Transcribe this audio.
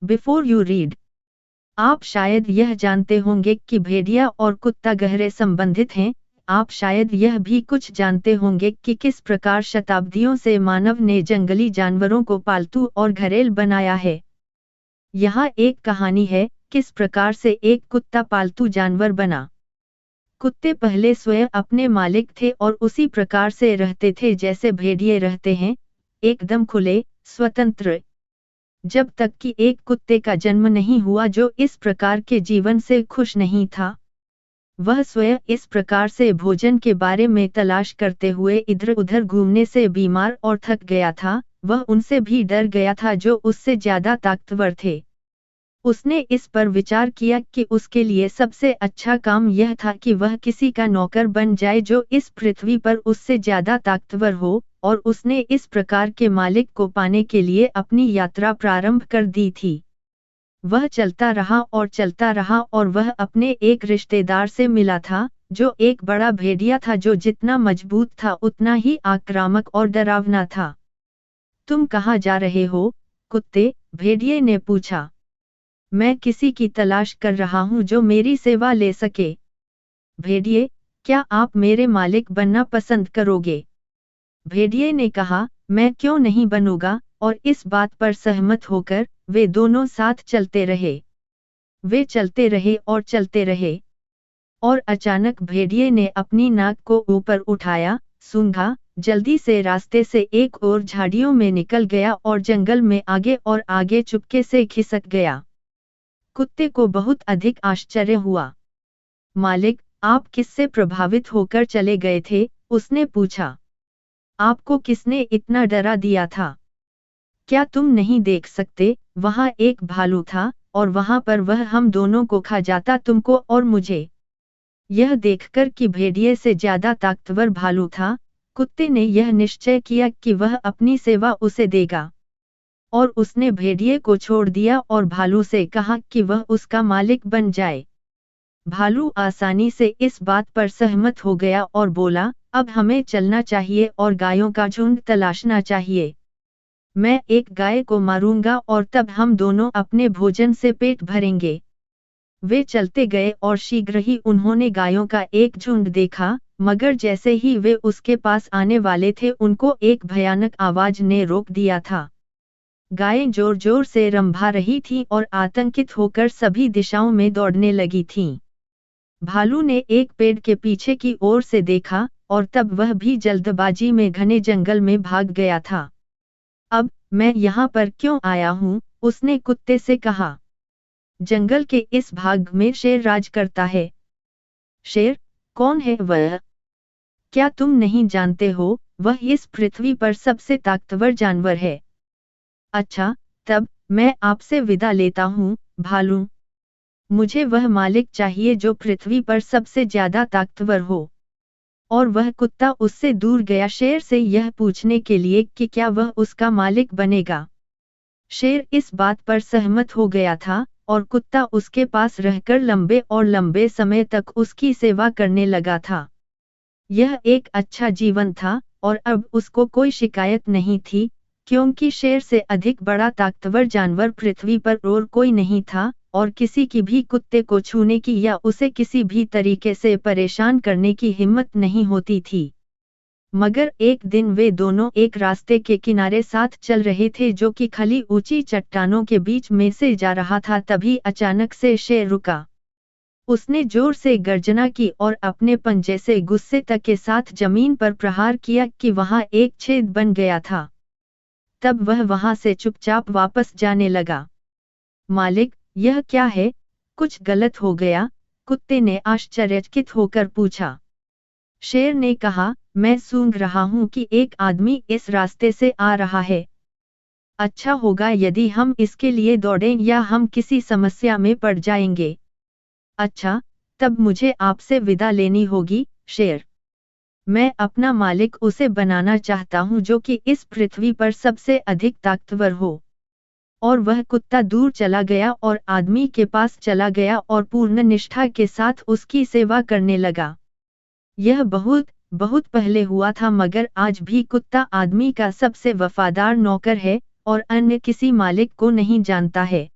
Before you read, आप शायद यह जानते होंगे कि भेड़िया और कुत्ता गहरे संबंधित हैं। आप शायद यह भी कुछ जानते होंगे कि किस प्रकार शताब्दियों से मानव ने जंगली जानवरों को पालतू और घरेलू बनाया है। यहाँ एक कहानी है, किस प्रकार से एक कुत्ता पालतू जानवर बना। कुत्ते पहले स्वयं अपने मालिक थे और उसी प्रकार से रहते थे जैसे भेड़िए रहते हैं, एकदम खुले, स्वतंत्र। जब तक कि एक कुत्ते का जन्म नहीं हुआ जो इस प्रकार के जीवन से खुश नहीं था। वह स्वयं इस प्रकार से भोजन के बारे में तलाश करते हुए इधर उधर घूमने से बीमार और थक गया था। वह उनसे भी डर गया था जो उससे ज्यादा ताकतवर थे। उसने इस पर विचार किया कि उसके लिए सबसे अच्छा काम यह था कि वह किसी का नौकर बन जाए जो इस पृथ्वी पर उससे ज्यादा ताकतवर हो, और उसने इस प्रकार के मालिक को पाने के लिए अपनी यात्रा प्रारंभ कर दी थी। वह चलता रहा और चलता रहा और वह अपने एक रिश्तेदार से मिला था, जो एक बड़ा भेड़िया था जो जितना मजबूत था उतना ही आक्रामक और डरावना था। तुम कहाँ जा रहे हो, कुत्ते? भेड़िए ने पूछा। मैं किसी की तलाश कर रहा हूँ जो मेरी सेवा ले सके। भेड़िए, क्या आप मेरे मालिक बनना पसंद करोगे? भेड़िए ने कहा, मैं क्यों नहीं बनूंगा, और इस बात पर सहमत होकर वे दोनों साथ चलते रहे। वे चलते रहे और चलते रहे, और अचानक भेड़िए ने अपनी नाक को ऊपर उठाया, सूंघा, जल्दी से रास्ते से एक और झाड़ियों में निकल गया और जंगल में आगे और आगे चुपके से खिसक गया। कुत्ते को बहुत अधिक आश्चर्य हुआ। मालिक, आप किससे प्रभावित होकर चले गए थे? उसने पूछा। आपको किसने इतना डरा दिया था? क्या तुम नहीं देख सकते, वहाँ एक भालू था, और वहाँ पर वह हम दोनों को खा जाता, तुमको और मुझे। यह देखकर कि भेड़िए से ज्यादा ताकतवर भालू था, कुत्ते ने यह निश्चय किया कि वह अपनी सेवा उसे देगा। और उसने भेड़िए को छोड़ दिया और भालू से कहा कि वह उसका मालिक बन जाए। भालू आसानी से इस बात पर सहमत हो गया और बोला, अब हमें चलना चाहिए और गायों का झुंड तलाशना चाहिए। मैं एक गाय को मारूंगा और तब हम दोनों अपने भोजन से पेट भरेंगे। वे चलते गए और शीघ्र ही उन्होंने गायों का एक झुंड देखा, मगर जैसे ही वे उसके पास आने वाले थे उनको एक भयानक आवाज ने रोक दिया था। गायें जोर जोर से रंभा रही थीं और आतंकित होकर सभी दिशाओं में दौड़ने लगी थीं। भालू ने एक पेड़ के पीछे की ओर से देखा, और तब वह भी जल्दबाजी में घने जंगल में भाग गया था। अब मैं यहाँ पर क्यों आया हूँ? उसने कुत्ते से कहा। जंगल के इस भाग में शेर राज करता है। शेर? कौन है वह? क्या तुम नहीं जानते हो, वह इस पृथ्वी पर सबसे ताकतवर जानवर है। अच्छा, तब मैं आपसे विदा लेता हूँ, भालू। मुझे वह मालिक चाहिए जो पृथ्वी पर सबसे ज्यादा ताकतवर हो। और वह कुत्ता उससे दूर गया शेर से यह पूछने के लिए कि क्या वह उसका मालिक बनेगा। शेर इस बात पर सहमत हो गया था, और कुत्ता उसके पास रहकर लंबे और लंबे समय तक उसकी सेवा करने लगा था। यह एक अच्छा जीवन था, और अब उसको कोई शिकायत नहीं थी, क्योंकि शेर से अधिक बड़ा ताकतवर जानवर पृथ्वी पर और कोई नहीं था, और किसी की भी कुत्ते को छूने की या उसे किसी भी तरीके से परेशान करने की हिम्मत नहीं होती थी। मगर एक दिन वे दोनों एक रास्ते के किनारे साथ चल रहे थे जो कि खली ऊंची चट्टानों के बीच में से जा रहा था। तभी अचानक से शेर रुका। उसने जोर से गर्जना की और अपने पंजे से गुस्से तक के साथ जमीन पर प्रहार किया कि वहां एक छेद बन गया था। तब वह वहां से चुपचाप वापस जाने लगा। मालिक, यह क्या है? कुछ गलत हो गया? कुत्ते ने आश्चर्यचकित होकर पूछा। शेर ने कहा, मैं सूंघ रहा हूं कि एक आदमी इस रास्ते से आ रहा है। अच्छा होगा यदि हम इसके लिए दौड़ें या हम किसी समस्या में पड़ जाएंगे। अच्छा, तब मुझे आपसे विदा लेनी होगी, शेर। मैं अपना मालिक उसे बनाना चाहता हूँ जो कि इस पृथ्वी पर सबसे अधिक ताकतवर हो। और वह कुत्ता दूर चला गया और आदमी के पास चला गया और पूर्ण निष्ठा के साथ उसकी सेवा करने लगा। यह बहुत बहुत पहले हुआ था, मगर आज भी कुत्ता आदमी का सबसे वफादार नौकर है और अन्य किसी मालिक को नहीं जानता है।